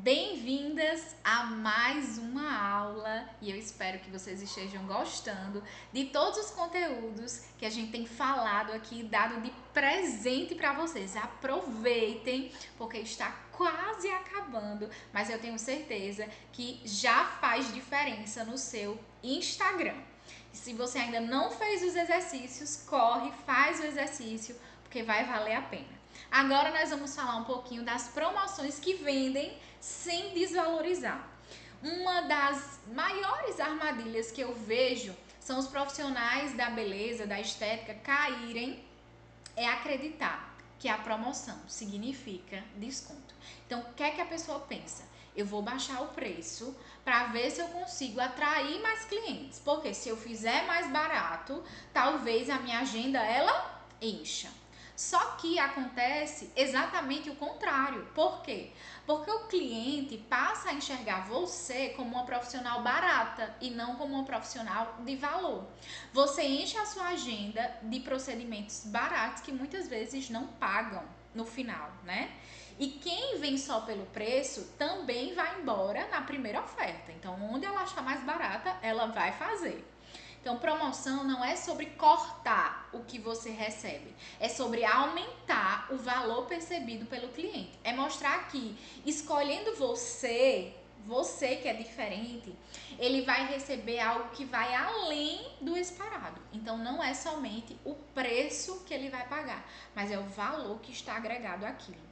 Bem-vindas a mais uma aula e eu espero que vocês estejam gostando de todos os conteúdos que a gente tem falado aqui, dado de presente para vocês. Aproveitem, porque está quase acabando, mas eu tenho certeza que já faz diferença no seu Instagram. Se você ainda não fez os exercícios, corre, faz o exercício, porque vai valer a pena. Agora nós vamos falar um pouquinho das promoções que vendem sem desvalorizar. Uma das maiores armadilhas que eu vejo são os profissionais da beleza, da estética caírem é acreditar que a promoção significa desconto. Então, o que é que a pessoa pensa? Eu vou baixar o preço para ver se eu consigo atrair mais clientes, porque se eu fizer mais barato, talvez a minha agenda ela encha. Só que acontece exatamente o contrário. Por quê? Porque o cliente passa a enxergar você como uma profissional barata e não como uma profissional de valor. Você enche a sua agenda de procedimentos baratos que muitas vezes não pagam no final, né? E quem vem só pelo preço também vai embora na primeira oferta. Então, onde ela achar mais barata, ela vai fazer. Então, promoção não é sobre cortar o que você recebe, é sobre aumentar o valor percebido pelo cliente. É mostrar que escolhendo você que é diferente, ele vai receber algo que vai além do esperado. Então, não é somente o preço que ele vai pagar, mas é o valor que está agregado àquilo.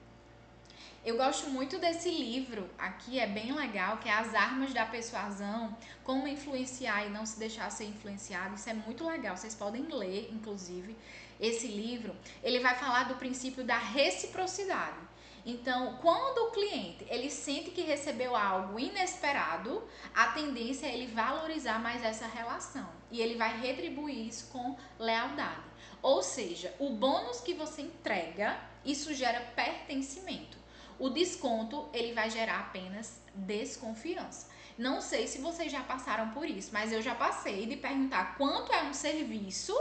Eu gosto muito desse livro aqui, é bem legal, que é As Armas da Persuasão, como influenciar e não se deixar ser influenciado. Isso é muito legal, vocês podem ler, inclusive, esse livro. Ele vai falar do princípio da reciprocidade. Então, quando o cliente ele sente que recebeu algo inesperado, a tendência é ele valorizar mais essa relação e ele vai retribuir isso com lealdade. Ou seja, o bônus que você entrega, isso gera pertencimento. O desconto, ele vai gerar apenas desconfiança. Não sei se vocês já passaram por isso, mas eu já passei de perguntar quanto é um serviço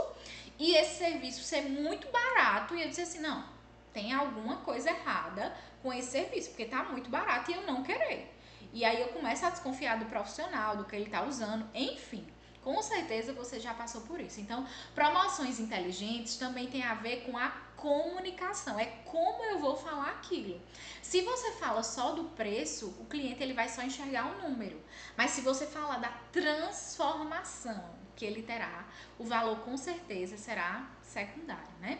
e esse serviço ser muito barato e eu disse assim, não, tem alguma coisa errada com esse serviço, porque tá muito barato e eu não querer. E aí eu começo a desconfiar do profissional, do que ele tá usando, enfim. Com certeza você já passou por isso. Então, promoções inteligentes também tem a ver com a comunicação. É como eu vou falar aquilo. Se você fala só do preço, o cliente ele vai só enxergar o número. Mas se você falar da transformação que ele terá, o valor com certeza será secundário, né?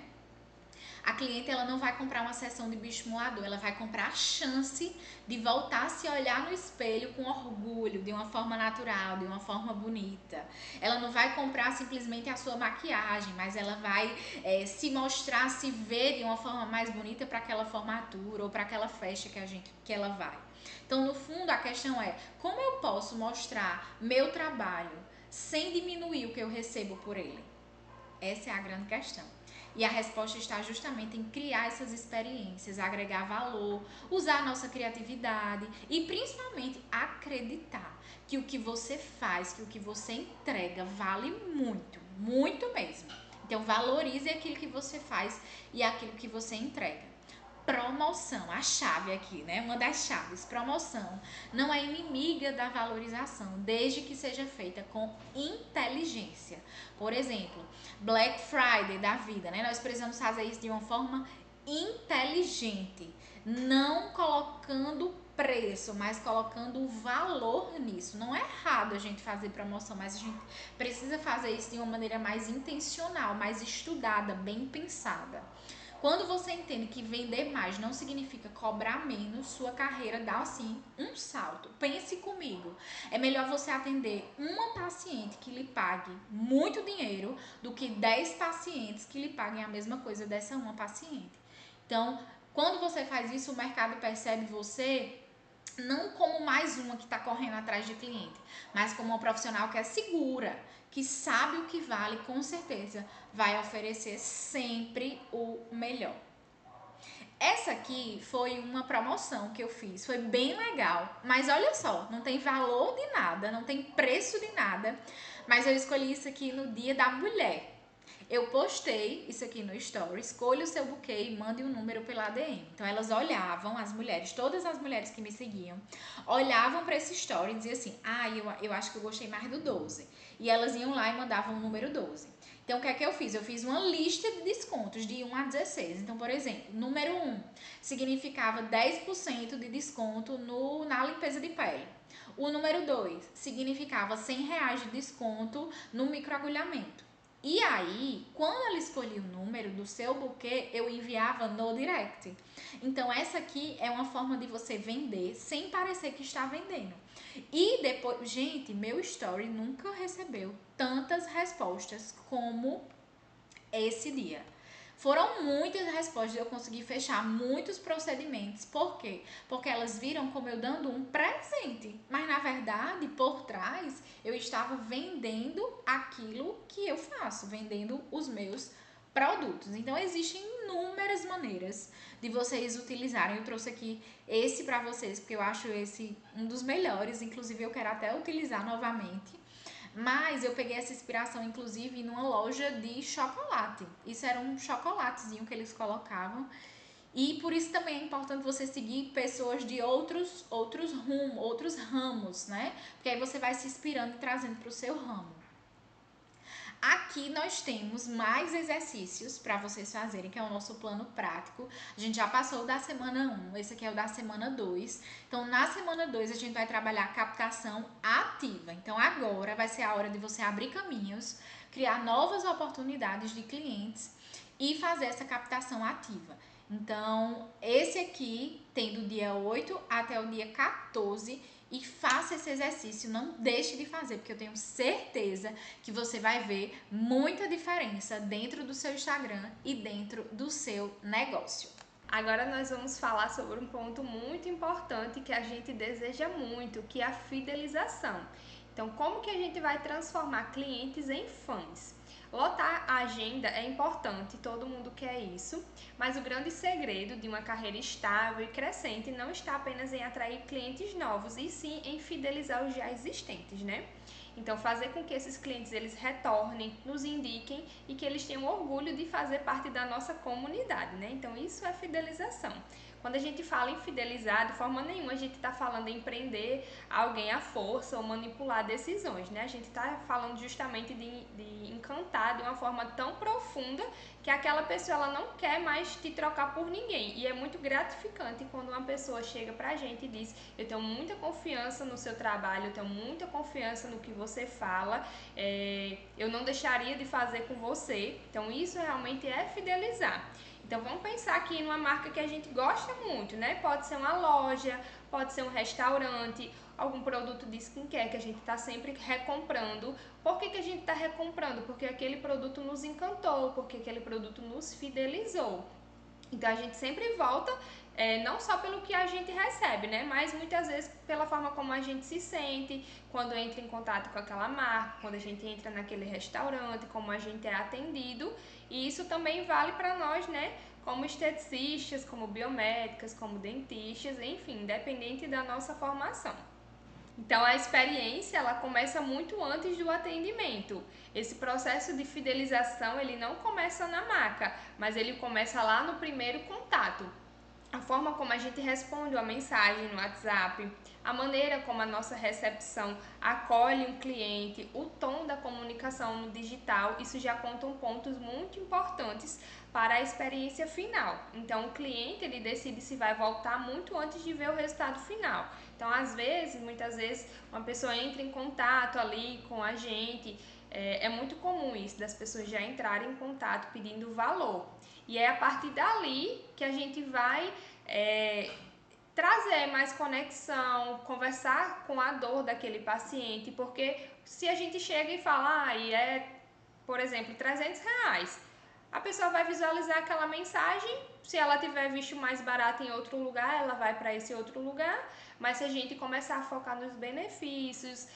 A cliente ela não vai comprar uma sessão de bioestimulador, ela vai comprar a chance de voltar a se olhar no espelho com orgulho, de uma forma natural, de uma forma bonita. Ela não vai comprar simplesmente a sua maquiagem, mas ela vai se mostrar, se ver de uma forma mais bonita para aquela formatura ou para aquela festa que ela vai. Então, no fundo, a questão é como eu posso mostrar meu trabalho sem diminuir o que eu recebo por ele? Essa é a grande questão. E a resposta está justamente em criar essas experiências, agregar valor, usar a nossa criatividade e principalmente acreditar que o que você faz, que o que você entrega vale muito, muito mesmo. Então valorize aquilo que você faz e aquilo que você entrega. Promoção, a chave aqui, né? Uma das chaves. Promoção não é inimiga da valorização, desde que seja feita com inteligência. Por exemplo, Black Friday da vida, né? Nós precisamos fazer isso de uma forma inteligente, não colocando preço, mas colocando o valor nisso. Não é errado a gente fazer promoção, mas a gente precisa fazer isso de uma maneira mais intencional, mais estudada, bem pensada. Quando você entende que vender mais não significa cobrar menos, sua carreira dá assim um salto. Pense comigo. É melhor você atender uma paciente que lhe pague muito dinheiro do que 10 pacientes que lhe paguem a mesma coisa dessa uma paciente. Então, quando você faz isso, o mercado percebe você não como mais uma que está correndo atrás de cliente, mas como uma profissional que é segura, que sabe o que vale, com certeza vai oferecer sempre o melhor. Essa aqui foi uma promoção que eu fiz, foi bem legal, mas olha só, não tem valor de nada, não tem preço de nada, mas eu escolhi isso aqui no Dia da Mulher. Eu postei isso aqui no story, escolha o seu buquê e mande um número pela ADM. Então elas olhavam, as mulheres, todas as mulheres que me seguiam, olhavam para esse story e diziam assim, eu acho que eu gostei mais do 12. E elas iam lá e mandavam o número 12. Então o que é que eu fiz? Eu fiz uma lista de descontos de 1 a 16. Então, por exemplo, número 1 significava 10% de desconto na limpeza de pele. O número 2 significava R$ 100 de desconto no microagulhamento. E aí, quando ela escolhia o número do seu buquê, eu enviava no direct. Então, essa aqui é uma forma de você vender sem parecer que está vendendo. E depois, gente, meu story nunca recebeu tantas respostas como esse dia. Foram muitas respostas, eu consegui fechar muitos procedimentos. Por quê? Porque elas viram como eu dando um presente. Mas na verdade, por trás, eu estava vendendo aquilo que eu faço, vendendo os meus produtos. Então existem inúmeras maneiras de vocês utilizarem. Eu trouxe aqui esse para vocês, porque eu acho esse um dos melhores. Inclusive eu quero até utilizar novamente. Mas eu peguei essa inspiração, inclusive, numa loja de chocolate. Isso era um chocolatezinho que eles colocavam. E por isso também é importante você seguir pessoas de outros ramos, né? Porque aí você vai se inspirando e trazendo para o seu ramo. Aqui nós temos mais exercícios para vocês fazerem, que é o nosso plano prático. A gente já passou da semana 1, esse aqui é o da semana 2. Então, na semana 2, a gente vai trabalhar captação ativa. Então, agora vai ser a hora de você abrir caminhos, criar novas oportunidades de clientes e fazer essa captação ativa. Então, esse aqui tem do dia 8 até o dia 14 e faça esse exercício, não deixe de fazer, porque eu tenho certeza que você vai ver muita diferença dentro do seu Instagram e dentro do seu negócio. Agora nós vamos falar sobre um ponto muito importante que a gente deseja muito, que é a fidelização. Então, como que a gente vai transformar clientes em fãs? Lotar a agenda é importante, todo mundo quer isso, mas o grande segredo de uma carreira estável e crescente não está apenas em atrair clientes novos, e sim em fidelizar os já existentes, né? Então, fazer com que esses clientes eles retornem, nos indiquem e que eles tenham orgulho de fazer parte da nossa comunidade, né? Então, isso é fidelização. Quando a gente fala em fidelizar, de forma nenhuma a gente está falando em prender alguém à força ou manipular decisões, né? A gente está falando justamente de encantar de uma forma tão profunda que aquela pessoa ela não quer mais te trocar por ninguém. E é muito gratificante quando uma pessoa chega pra gente e diz: eu tenho muita confiança no seu trabalho, eu tenho muita confiança no que você fala, eu não deixaria de fazer com você. Então isso realmente é fidelizar. Então vamos pensar aqui numa marca que a gente gosta muito, né? Pode ser uma loja, pode ser um restaurante, algum produto de skincare que a gente está sempre recomprando. Por que a gente está recomprando? Porque aquele produto nos encantou, porque aquele produto nos fidelizou. Então a gente sempre volta, não só pelo que a gente recebe, né? Mas muitas vezes pela forma como a gente se sente quando entra em contato com aquela marca, quando a gente entra naquele restaurante, como a gente é atendido. E isso também vale para nós, né? Como esteticistas, como biomédicas, como dentistas, enfim, independente da nossa formação. Então a experiência ela começa muito antes do atendimento. Esse processo de fidelização ele não começa na maca, mas ele começa lá no primeiro contato. A forma como a gente responde uma mensagem no WhatsApp, a maneira como a nossa recepção acolhe um cliente, o tom da comunicação no digital, isso já contam pontos muito importantes para a experiência final. Então, o cliente ele decide se vai voltar muito antes de ver o resultado final. Então, às vezes, muitas vezes, uma pessoa entra em contato ali com a gente, é muito comum isso, das pessoas já entrarem em contato pedindo valor. E é a partir dali que a gente vai trazer mais conexão, conversar com a dor daquele paciente, porque se a gente chega e fala, por exemplo, R$ 300, a pessoa vai visualizar aquela mensagem, se ela tiver visto mais barato em outro lugar, ela vai para esse outro lugar, mas se a gente começar a focar nos benefícios,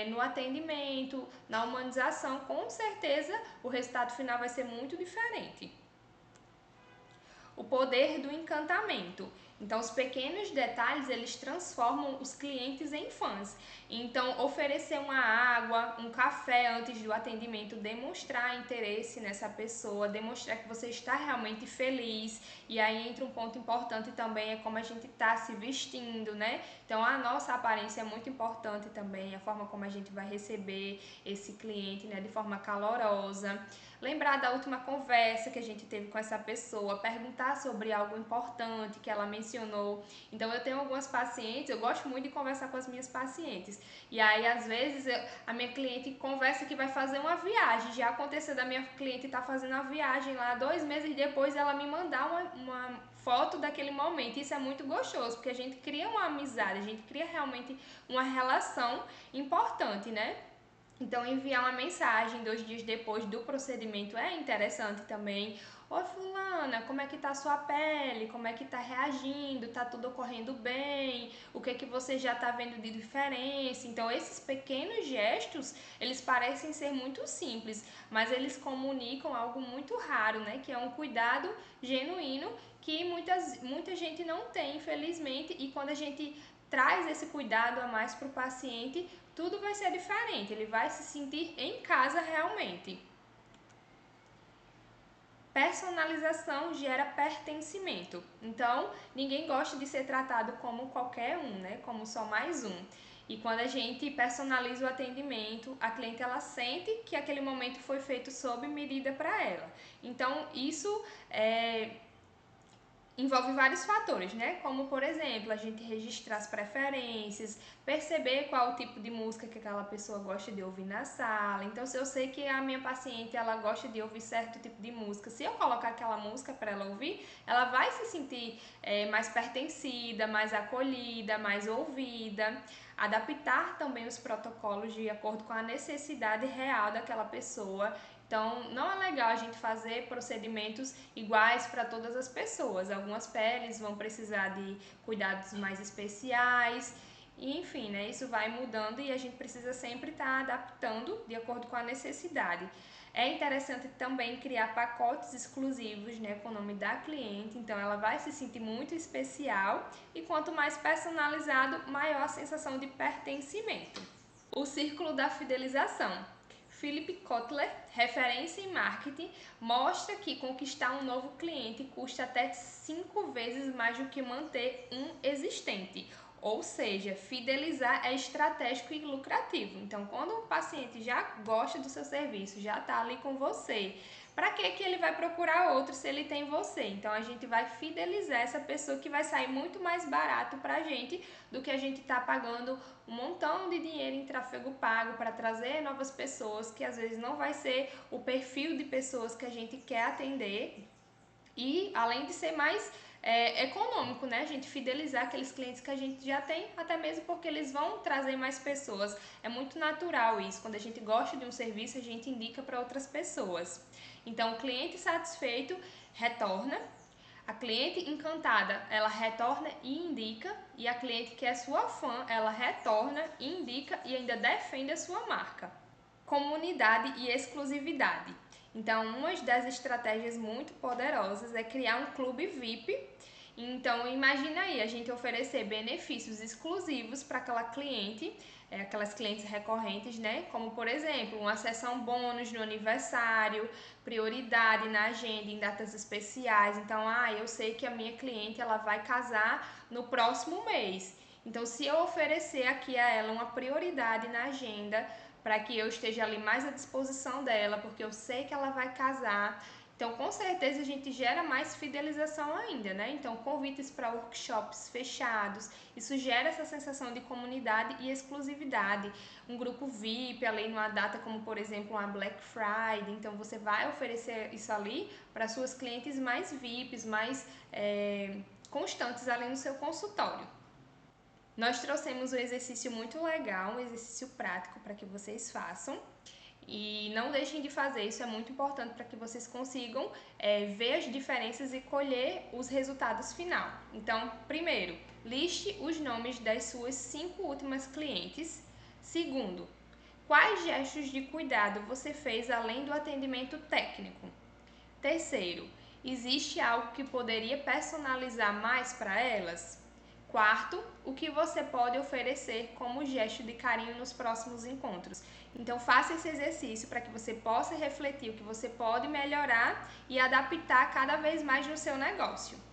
no atendimento, na humanização, com certeza o resultado final vai ser muito diferente. O poder do encantamento. Então, os pequenos detalhes, eles transformam os clientes em fãs. Então, oferecer uma água, um café antes do atendimento, demonstrar interesse nessa pessoa, demonstrar que você está realmente feliz. E aí entra um ponto importante também, é como a gente está se vestindo, né? Então, a nossa aparência é muito importante também, a forma como a gente vai receber esse cliente, né, de forma calorosa. Lembrar da última conversa que a gente teve com essa pessoa, perguntar sobre algo importante que ela mencionou. Então, eu tenho algumas pacientes, eu gosto muito de conversar com as minhas pacientes. E aí, às vezes, a minha cliente conversa que vai fazer uma viagem. Já aconteceu da minha cliente estar fazendo a viagem lá, 2 meses depois ela me mandar uma foto daquele momento. Isso é muito gostoso, porque a gente cria uma amizade, a gente cria realmente uma relação importante, né? Então, enviar uma mensagem 2 dias depois do procedimento é interessante também. Oi, fulana, como é que tá a sua pele? Como é que tá reagindo? Tá tudo ocorrendo bem? O que é que você já tá vendo de diferença? Então, esses pequenos gestos, eles parecem ser muito simples, mas eles comunicam algo muito raro, né? Que é um cuidado genuíno que muita gente não tem, infelizmente, e quando a gente traz esse cuidado a mais para o paciente, tudo vai ser diferente, ele vai se sentir em casa realmente. Personalização gera pertencimento. Então, ninguém gosta de ser tratado como qualquer um, né? Como só mais um. E quando a gente personaliza o atendimento, a cliente ela sente que aquele momento foi feito sob medida para ela. Então, isso envolve vários fatores, né? Como, por exemplo, a gente registrar as preferências, perceber qual o tipo de música que aquela pessoa gosta de ouvir na sala. Então, se eu sei que a minha paciente ela gosta de ouvir certo tipo de música, se eu colocar aquela música para ela ouvir, ela vai se sentir mais pertencida, mais acolhida, mais ouvida. Adaptar também os protocolos de acordo com a necessidade real daquela pessoa. Então, não é legal a gente fazer procedimentos iguais para todas as pessoas. Algumas peles vão precisar de cuidados mais especiais, e, enfim, né? Isso vai mudando e a gente precisa sempre estar adaptando de acordo com a necessidade. É interessante também criar pacotes exclusivos, né, com o nome da cliente, então ela vai se sentir muito especial e quanto mais personalizado, maior a sensação de pertencimento. O círculo da fidelização. Philip Kotler, referência em marketing, mostra que conquistar um novo cliente custa até 5 vezes mais do que manter um existente. Ou seja, fidelizar é estratégico e lucrativo. Então, quando o paciente já gosta do seu serviço, já está ali com você, para que ele vai procurar outro se ele tem você? Então, a gente vai fidelizar essa pessoa que vai sair muito mais barato para a gente do que a gente está pagando um montão de dinheiro em tráfego pago para trazer novas pessoas, que às vezes não vai ser o perfil de pessoas que a gente quer atender. E além de ser mais econômico, né? A gente fidelizar aqueles clientes que a gente já tem, até mesmo porque eles vão trazer mais pessoas. É muito natural isso. Quando a gente gosta de um serviço, a gente indica para outras pessoas. Então, o cliente satisfeito retorna. A cliente encantada, ela retorna e indica, e a cliente que é sua fã, ela retorna, indica e ainda defende a sua marca. Comunidade e exclusividade. Então, uma das estratégias muito poderosas é criar um clube VIP. Então, imagina aí a gente oferecer benefícios exclusivos para aquela cliente, aquelas clientes recorrentes, né? Como, por exemplo, uma sessão bônus no aniversário, prioridade na agenda em datas especiais. Então, eu sei que a minha cliente ela vai casar no próximo mês. Então, se eu oferecer aqui a ela uma prioridade na agenda, para que eu esteja ali mais à disposição dela, porque eu sei que ela vai casar. Então, com certeza, a gente gera mais fidelização ainda, né? Então, convites para workshops fechados, isso gera essa sensação de comunidade e exclusividade. Um grupo VIP ali numa data como, por exemplo, uma Black Friday. Então, você vai oferecer isso ali para suas clientes mais VIPs, mais constantes ali no seu consultório. Nós trouxemos um exercício muito legal, um exercício prático para que vocês façam. E não deixem de fazer, isso é muito importante para que vocês consigam ver as diferenças e colher os resultados final. Então, primeiro, liste os nomes das suas 5 últimas clientes. Segundo, quais gestos de cuidado você fez além do atendimento técnico? Terceiro, Existe algo que poderia personalizar mais para elas? Quarto, o que você pode oferecer como gesto de carinho nos próximos encontros. Então, faça esse exercício para que você possa refletir o que você pode melhorar e adaptar cada vez mais no seu negócio.